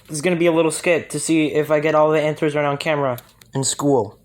This is gonna be a little skit to see if I get all the answers right on camera in school.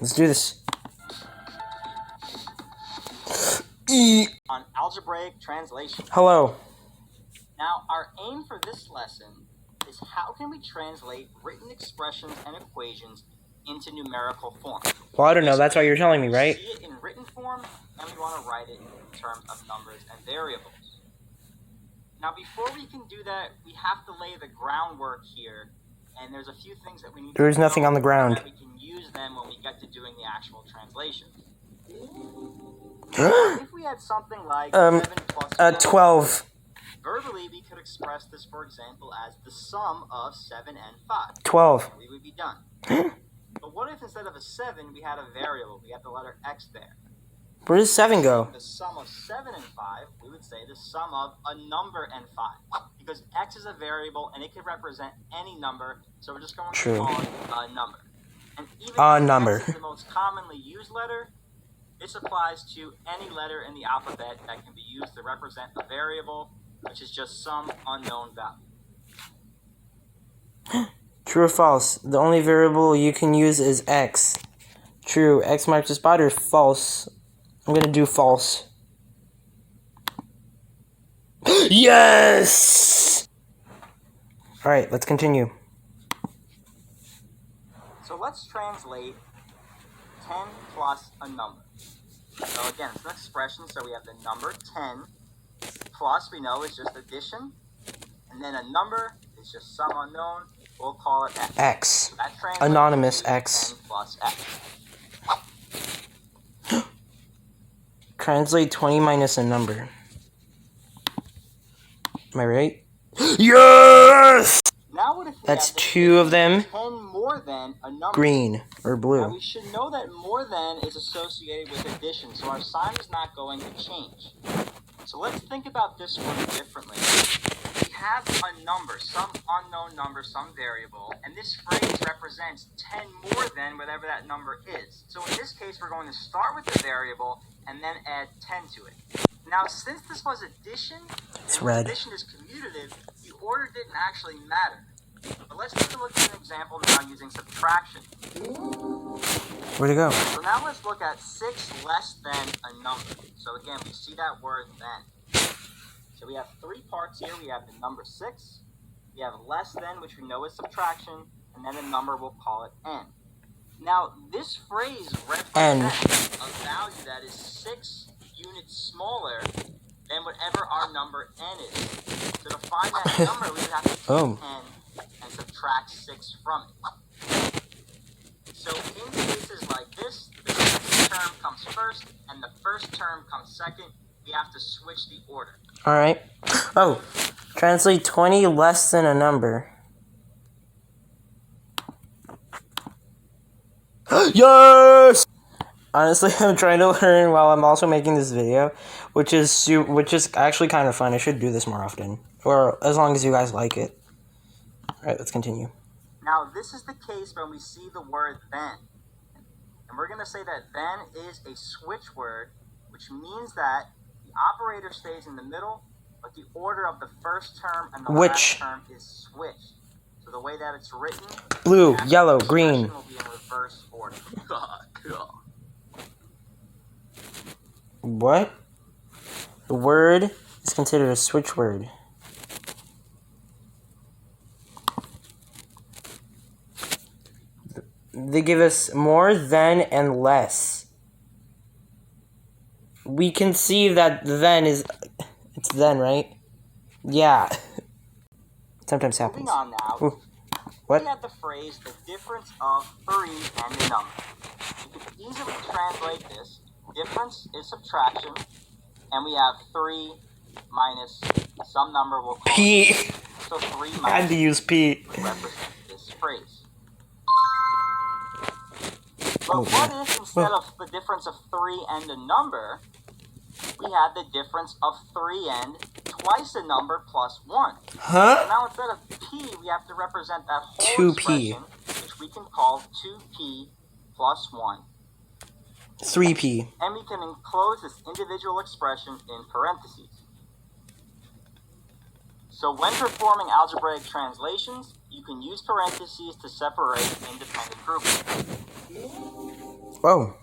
Let's do this. On algebraic translation. Hello. Now, our aim for this lesson is how can we translate written expressions and equations into numerical form. Well, I don't know. That's what you're telling me, right? We see it in written form, and we want to write it in terms of numbers and variables. Now, before we can do that, we have to lay the groundwork here, and there's a few things that we need to know. There is nothing on the ground. That we can use them when we get to doing the actual translation. If we had something like 7 plus 12. Verbally, we could express this, for example, as the sum of 7 and 5. 12. We would be done. But what if instead of a 7, we had a variable? We had the letter x there. Where does 7 go? The sum of 7 and 5, we would say the sum of a number and 5. Because x is a variable, and it could represent any number, so we're just going to call it a number. And even if x is the most commonly used letter, this applies to any letter in the alphabet that can be used to represent a variable, which is just some unknown value. True or false? The only variable you can use is x. True. X marks the spot or false? I'm gonna do false. Yes! Alright, let's continue. So let's translate 10 plus a number. So again, it's an expression, so we have the number 10, plus we know is just addition, and then a number is just some unknown, we'll call it x. X. So Anonymous x. 10 plus x. Translate 20 minus a number. Am I right? Yes! Now what if we That's have 2 of them. 10 more than a number? Green or blue. Now we should know that more than is associated with addition, so our sign is not going to change. So let's think about this one differently. We have a number, some unknown number, some variable, and this phrase represents 10 more than whatever that number is. So in this case, we're going to start with the variable and then add 10 to it. Now, since this was addition, and addition is commutative, the order didn't actually matter. But let's take a look at an example now using subtraction. Where'd it go? So now let's look at 6 less than a number. So again, we see that word then. So we have 3 parts here. We have the number 6. We have less than, which we know is subtraction. And then a number, we'll call it n. Now, this phrase represents a value that is 6 units smaller than whatever our number n is. So to find that number, we would have to take n and subtract 6 from it. So in cases like this, the second term comes first, and the first term comes second. We have to switch the order. Alright. Oh, translate 20 less than a number. Yes! Honestly, I'm trying to learn while I'm also making this video, which is actually kind of fun. I should do this more often, or as long as you guys like it. Alright, let's continue. Now, this is the case when we see the word then. And we're going to say that then is a switch word, which means that the operator stays in the middle, but the order of the first term and the last term is switched. So the way that it's written, blue, yellow, green, will be in reverse order. What? The word is considered a switch word. They give us more than and less. We can see that then is... It's then, right? Yeah. Sometimes happens. Moving on now. Ooh. What? We have the phrase, the difference of 3 and a number. You can easily translate this. Difference is subtraction. And we have 3 minus some number we'll call P. It. So 3 minus... I had to use P. ...represent this phrase. But what if instead of the difference of 3 and a number, we had the difference of 3 and twice a number plus 1? Huh? So now instead of p, we have to represent that whole 2p. expression, which we can call 2p plus 1. 3p. And we can enclose this individual expression in parentheses. So when performing algebraic translations, you can use parentheses to separate independent groupings. Whoa.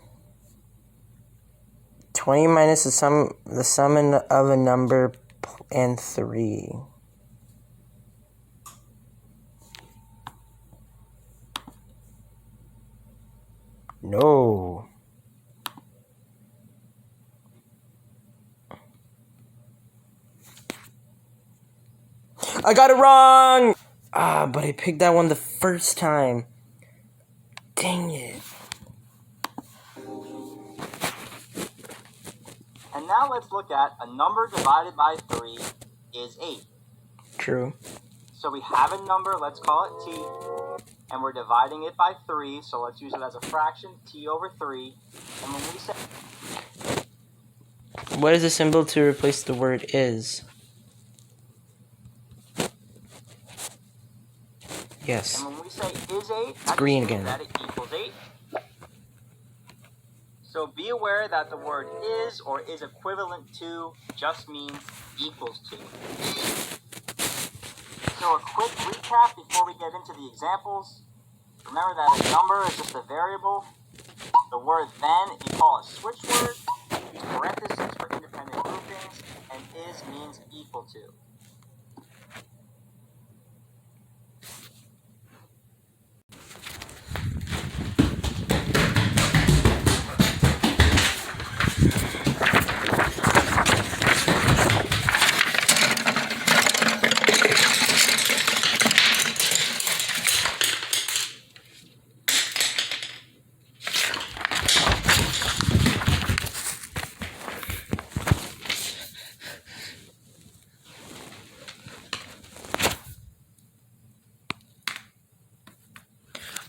20 minus the sum of a number and 3. No. I got it wrong! But I picked that one the first time. Dang it. And now let's look at a number divided by 3 is 8. True. So we have a number, let's call it t, and we're dividing it by 3, so let's use it as a fraction, t over 3. And when we say... What is the symbol to replace the word is? Yes. And when we say is 8, It's green again. That it equals 8. So be aware that the word is or is equivalent to just means equals to. So a quick recap before we get into the examples. Remember that a number is just a variable. The word then you call a switch word. Use parentheses for independent groupings. And is means equal to.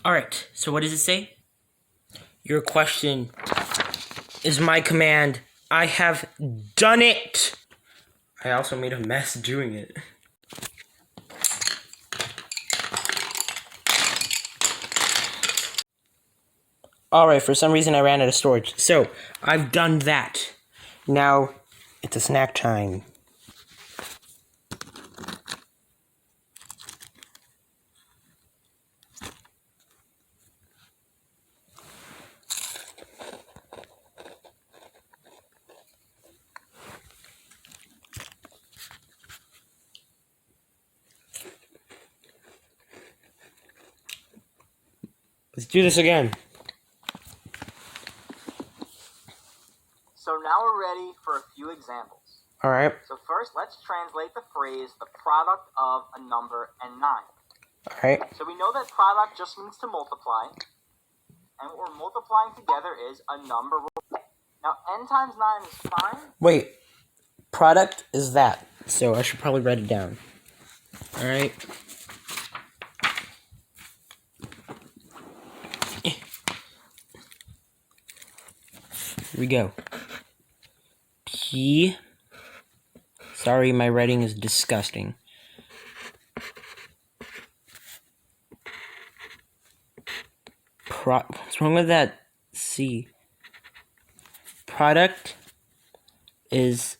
Alright, so what does it say? Your question is my command. I have done it! I also made a mess doing it. Alright, for some reason I ran out of storage. So, I've done that. Now, it's a snack time. Let's do this again. So now we're ready for a few examples. Alright. So first, let's translate the phrase, the product of a number and 9. Alright. So we know that product just means to multiply. And what we're multiplying together is a number. Now, n times 9 is fine. Wait. Product is that. So I should probably write it down. Alright. Here we go. P. Sorry, my writing is disgusting. What's wrong with that C? Product is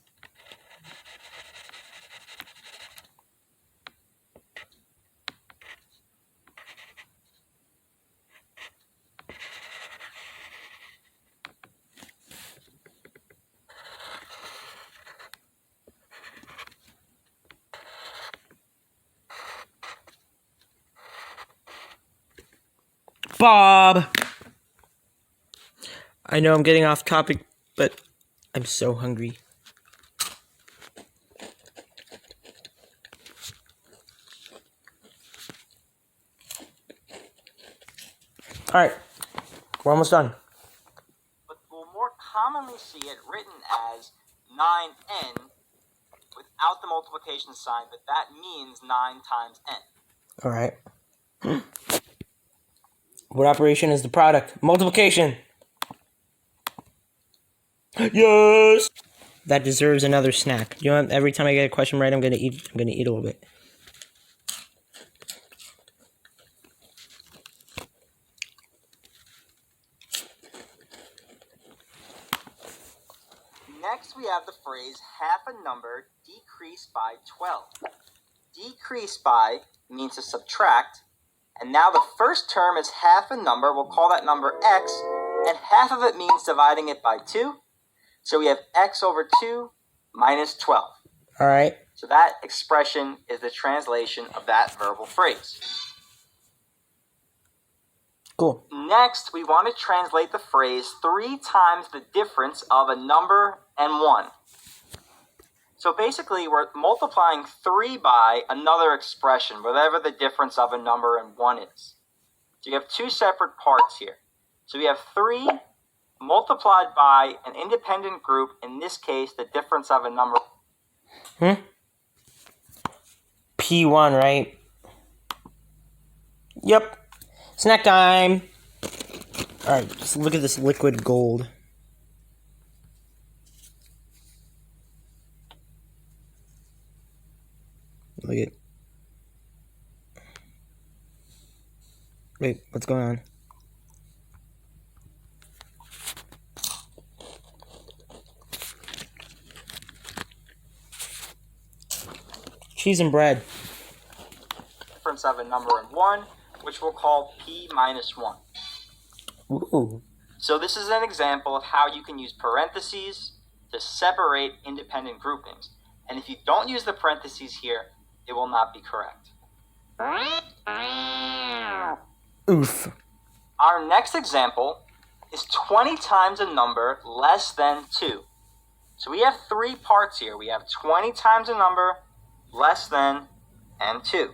Bob. I know I'm getting off topic, but I'm so hungry. Alright, we're almost done. But we'll more commonly see it written as 9n without the multiplication sign, but that means 9 times n. Alright. What operation is the product? Multiplication! Yes! That deserves another snack. You know what? Every time I get a question right, I'm gonna eat a little bit. Next, we have the phrase half a number decreased by 12. decrease by means to subtract. And now the first term is half a number. We'll call that number x. And half of it means dividing it by 2. So we have x over 2 minus 12. All right. So that expression is the translation of that verbal phrase. Cool. Next, we want to translate the phrase 3 times the difference of a number and 1. So basically, we're multiplying 3 by another expression, whatever the difference of a number and 1 is. So you have 2 separate parts here. So we have 3 multiplied by an independent group, in this case, the difference of a number. P1, right? Yep. Snack time. Alright, just look at this liquid gold. Look at. Wait, what's going on? Cheese and bread. Difference of a number and 1, which we'll call P minus 1. Ooh. So this is an example of how you can use parentheses to separate independent groupings. And if you don't use the parentheses here, it will not be correct. Oof. Our next example is 20 times a number less than 2. So we have 3 parts here. We have 20 times a number less than and 2.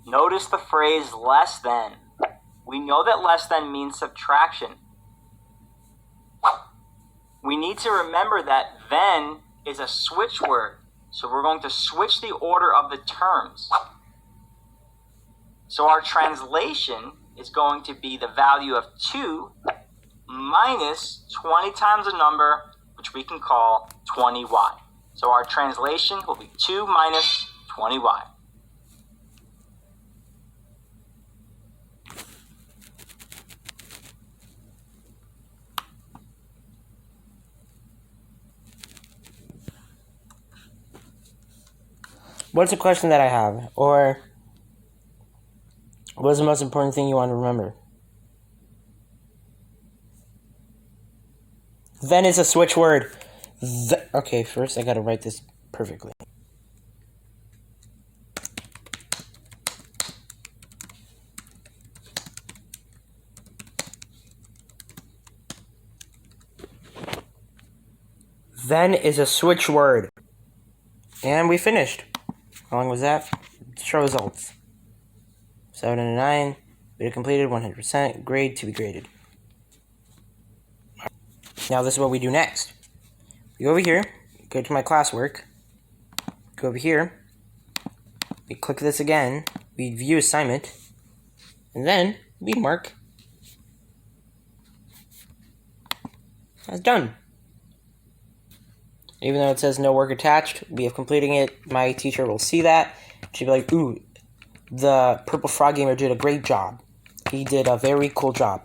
Notice the phrase less than. We know that less than means subtraction. We need to remember that then is a switch word. So we're going to switch the order of the terms. So our translation is going to be the value of 2 minus 20 times a number, which we can call 20y. So our translation will be 2 minus 20y. What's a question that I have? Or what's the most important thing you want to remember? Then is a switch word. Okay, first I gotta write this perfectly. Then is a switch word. And we finished. How long was that? Show results. 7 and a 9. Video completed, 100%. Grade to be graded. Now this is what we do next. We go over here, go to my classwork, go over here, we click this again, we view assignment, and then we mark. That's done. Even though it says no work attached, we have completing it. My teacher will see that. She'll be like, ooh, the Purple Frog Gamer did a great job. He did a very cool job.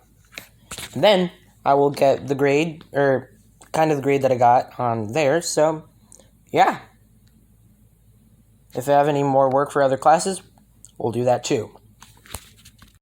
And then I will get the grade, or kind of the grade that I got on there. So, yeah. If I have any more work for other classes, we'll do that too.